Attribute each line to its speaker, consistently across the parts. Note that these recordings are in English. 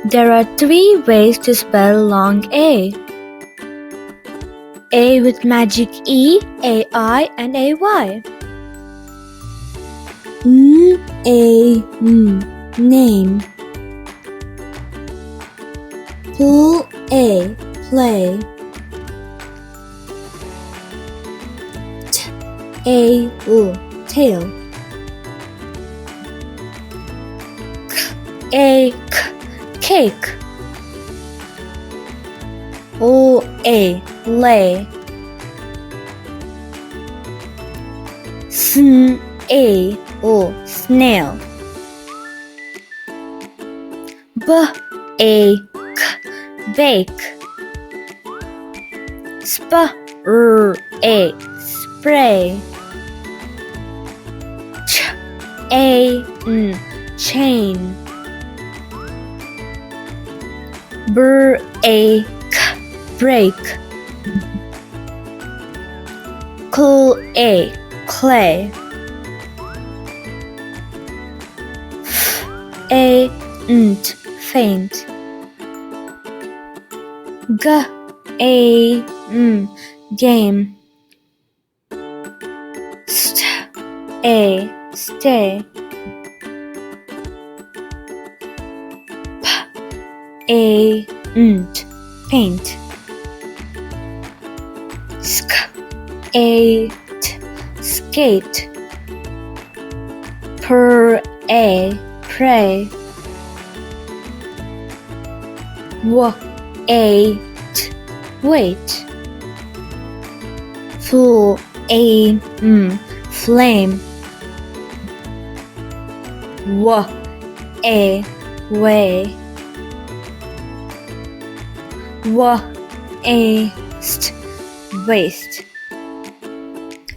Speaker 1: There are three ways to spell long A. A with magic E, AI, and AY. Name. Pull A, play. Tail. Cake. Lay. Snail. Bake. Spray. Chain. Break. Clay. Faint. Game. Stay. Paint. Skate. Pray. Wait. Flame. Way. Waste.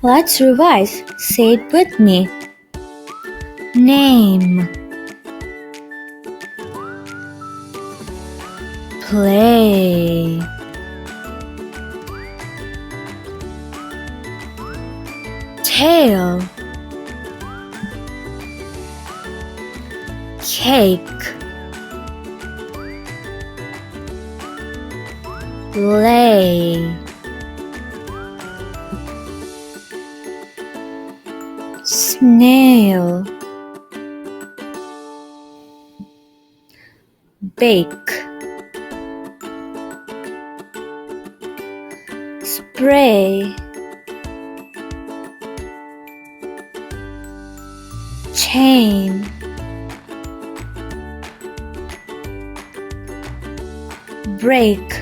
Speaker 1: Let's revise. Say it with me. Name. Play. Tail. Cake. Lay. Snail. Bake. Spray. Chain. Break.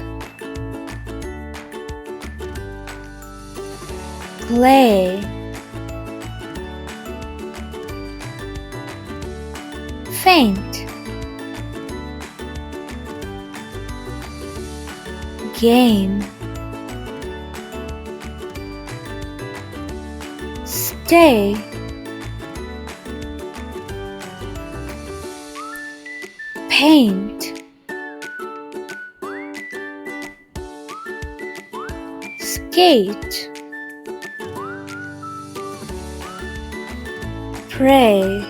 Speaker 1: Clay. Faint. Game. Stay. Paint. Skate. Pray.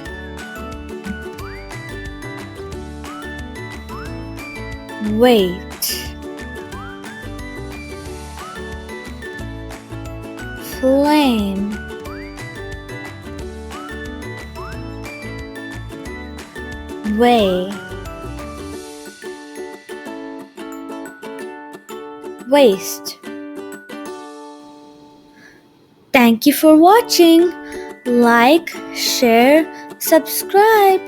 Speaker 1: Wait. Flame. Way. Waste. Thank you for watching. Like, share, subscribe.